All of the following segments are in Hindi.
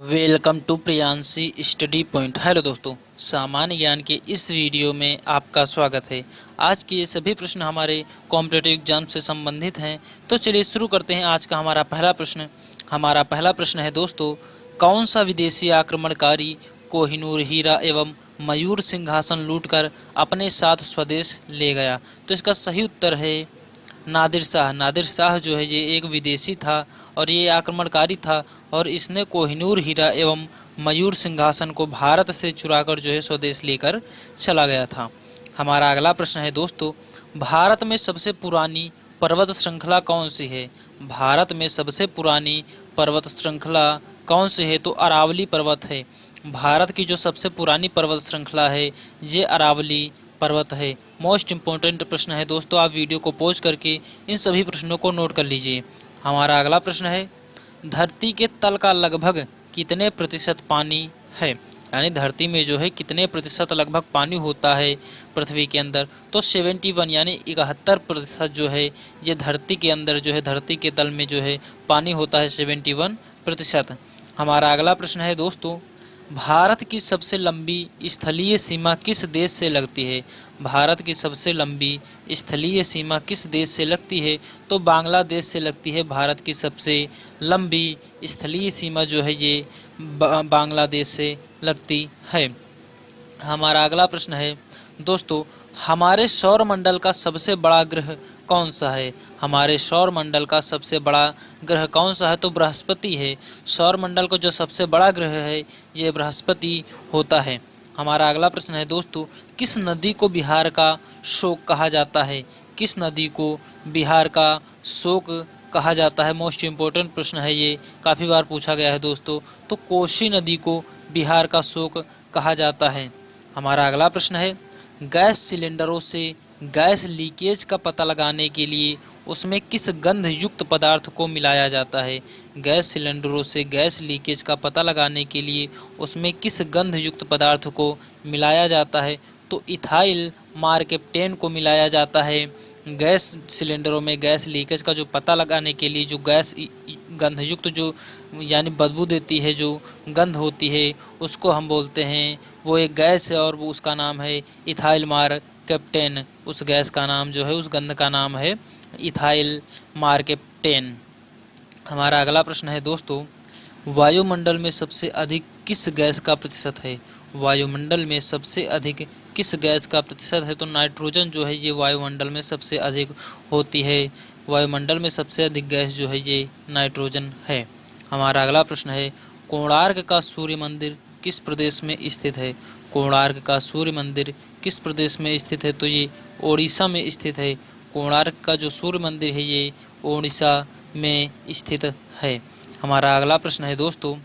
Welcome to Priyanshi study point. Hello दोस्तों, सामान्य ज्ञान के इस वीडियो में आपका स्वागत है। आज के ये सभी प्रश्न हमारे कॉम्पिटिटिव एग्जाम से संबंधित हैं। तो चलिए शुरू करते हैं आज का हमारा पहला प्रश्न। हमारा पहला प्रश्न है दोस्तों, कौन सा विदेशी आक्रमणकारी कोहिनूर हीरा एवं मयूर सिंहासन लूटकर अपने साथ स्वदेश ले गया? तो इसका सही उत्तर है नादिर शाह। नादिर शाह जो है ये एक विदेशी था और ये आक्रमणकारी था और इसने कोहिनूर हीरा एवं मयूर सिंहासन को भारत से चुराकर जो है स्वदेश लेकर चला गया था। हमारा अगला प्रश्न है दोस्तों, भारत में सबसे पुरानी पर्वत श्रृंखला कौन सी है? भारत में सबसे पुरानी पर्वत श्रृंखला कौन सी है? तो अरावली पर्वत है। भारत की जो सबसे पुरानी पर्वत श्रृंखला है ये अरावली पर्वत है। मोस्ट इम्पोर्टेंट प्रश्न है दोस्तों, आप वीडियो को पॉज करके इन सभी प्रश्नों को नोट कर लीजिए। हमारा अगला प्रश्न है, धरती के तल का लगभग कितने प्रतिशत पानी है? यानी धरती में जो है कितने प्रतिशत लगभग पानी होता है पृथ्वी के अंदर? तो 71 यानी 71% जो है ये धरती के अंदर जो है, धरती के तल में जो है पानी होता है 71%। हमारा अगला प्रश्न है दोस्तों, भारत की सबसे लंबी स्थलीय सीमा किस देश से लगती है? भारत की सबसे लंबी स्थलीय सीमा किस देश से लगती है? तो बांग्लादेश से लगती है। भारत की सबसे लंबी स्थलीय सीमा जो है ये बांग्लादेश से लगती है। हमारा अगला प्रश्न है दोस्तों, हमारे सौरमंडल का सबसे बड़ा ग्रह कौन सा है? हमारे सौरमंडल का सबसे बड़ा ग्रह कौन सा है? तो बृहस्पति है। सौरमंडल का जो सबसे बड़ा ग्रह है ये बृहस्पति होता है। हमारा अगला प्रश्न है दोस्तों, किस नदी को बिहार का शोक कहा जाता है? किस नदी को बिहार का शोक कहा जाता है? मोस्ट इम्पोर्टेंट प्रश्न है ये, काफ़ी बार पूछा गया है दोस्तों। तो कोसी नदी को बिहार का शोक कहा जाता है। हमारा अगला प्रश्न है, गैस सिलेंडरों से गैस लीकेज का पता लगाने के लिए उसमें किस गंध युक्त पदार्थ को मिलाया जाता है? गैस सिलेंडरों से गैस लीकेज का पता लगाने के लिए उसमें किस गंध युक्त पदार्थ को मिलाया जाता है? तो इथाइल मार्केप्टेन को मिलाया जाता है। गैस सिलेंडरों में गैस लीकेज का जो पता लगाने के लिए जो गैस गंधयुक्त जो यानी बदबू देती है, जो गंध होती है, उसको हम बोलते हैं, वो एक गैस है और वो उसका नाम है इथाइल मार्केप्टेन। उस गैस का नाम जो है, उस गंध का नाम है इथाइल मार्केप्टेन। हमारा अगला प्रश्न है दोस्तों, वायुमंडल में सबसे अधिक किस गैस का प्रतिशत है? वायुमंडल में सबसे अधिक किस गैस का प्रतिशत है? तो नाइट्रोजन जो है ये वायुमंडल में सबसे अधिक होती है। वायुमंडल में सबसे अधिक गैस जो है ये नाइट्रोजन है। हमारा अगला प्रश्न है, कोणार्क का सूर्य मंदिर किस प्रदेश में स्थित है? कोणार्क का सूर्य मंदिर किस प्रदेश में स्थित है? तो ये ओडिशा में स्थित है। कोणार्क का जो सूर्य मंदिर है ये ओडिशा में स्थित है। हमारा अगला प्रश्न है दोस्तों,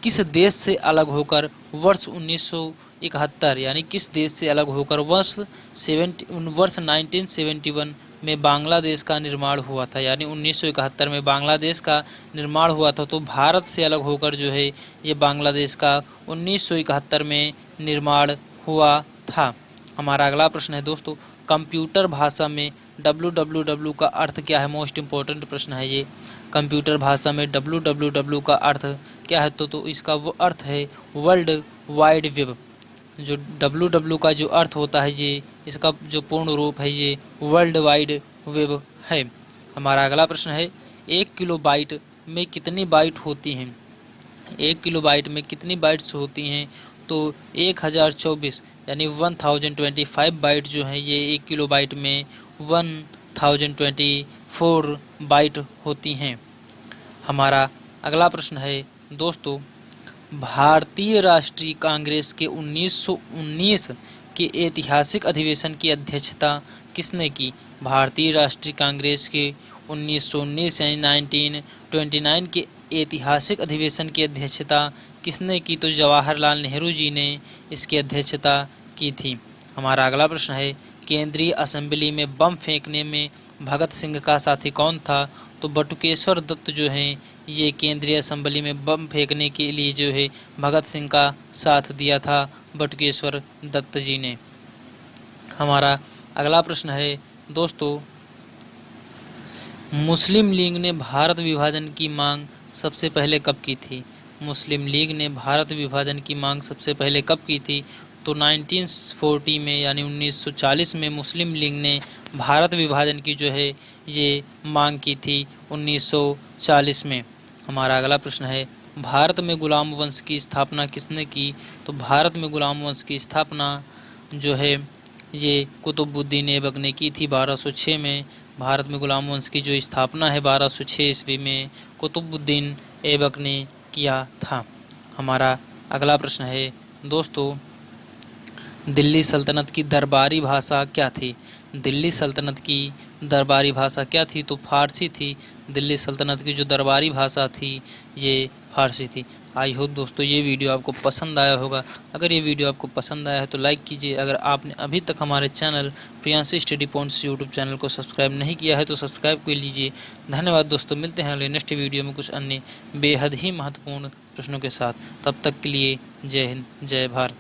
किस देश से अलग होकर वर्ष 1971 यानी किस देश से अलग होकर वर्ष 1971 में बांग्लादेश का निर्माण हुआ था? यानी 1971 में बांग्लादेश का निर्माण हुआ था। तो भारत से अलग होकर जो है ये बांग्लादेश का 1971 में निर्माण हुआ था। हमारा अगला प्रश्न है दोस्तों, कंप्यूटर भाषा में www का अर्थ क्या है? मोस्ट इम्पोर्टेंट प्रश्न है ये। कंप्यूटर भाषा में www का अर्थ क्या है? तो इसका वो अर्थ है वर्ल्ड वाइड वेब। जो www का जो अर्थ होता है ये, इसका जो पूर्ण रूप है ये वर्ल्ड वाइड वेब है। हमारा अगला प्रश्न है, 1 किलोबाइट में कितनी बाइट होती हैं? 1 किलोबाइट में कितनी बाइट्स होती हैं? तो 1024 यानी 1025 बाइट जो है ये 1 किलोबाइट में 1024 बाइट होती हैं। हमारा अगला प्रश्न है दोस्तों, भारतीय राष्ट्रीय कांग्रेस के 1919 के ऐतिहासिक अधिवेशन की अध्यक्षता किसने की? भारतीय राष्ट्रीय कांग्रेस के 1919 यानी 1929 के ऐतिहासिक अधिवेशन की अध्यक्षता किसने की? तो जवाहरलाल नेहरू जी ने इसकी अध्यक्षता की थी। हमारा अगला प्रश्न है, केंद्रीय असेंबली में बम फेंकने में भगत सिंह का साथी कौन था? तो बटुकेश्वर दत्त जो हैं ये केंद्रीय असेंबली में बम फेंकने के लिए जो है भगत सिंह का साथ दिया था बटुकेश्वर दत्त जी ने। हमारा अगला प्रश्न है दोस्तों, मुस्लिम लीग ने भारत विभाजन की मांग सबसे पहले कब की थी? मुस्लिम लीग ने भारत विभाजन की मांग सबसे पहले कब की थी? तो 1940 में यानी 1940 में मुस्लिम लीग ने भारत विभाजन की जो है ये मांग की थी 1940 में। हमारा अगला प्रश्न है, भारत में गुलाम वंश की स्थापना किसने की? तो भारत में गुलाम वंश की स्थापना जो है ये कुतुबुद्दीन ऐबक ने की थी 1206 में। भारत में गुलाम वंश की जो स्थापना है 1206 ईस्वी में कुतुबुद्दीन ऐबक ने किया था। हमारा अगला प्रश्न है दोस्तों, दिल्ली सल्तनत की दरबारी भाषा क्या थी? दिल्ली सल्तनत की दरबारी भाषा क्या थी? तो फारसी थी। दिल्ली सल्तनत की जो दरबारी भाषा थी ये फारसी थी। आई होप दोस्तों ये वीडियो आपको पसंद आया होगा। अगर ये वीडियो आपको पसंद आया है तो लाइक कीजिए। अगर आपने अभी तक हमारे channel Priyanshi study points YouTube channel को सब्सक्राइब नहीं किया है तो सब्सक्राइब कर लीजिए। धन्यवाद दोस्तों, मिलते हैं अगले नेक्स्ट वीडियो में कुछ अन्य बेहद ही महत्वपूर्ण प्रश्नों के साथ। तब तक के लिए जय हिंद, जय भारत।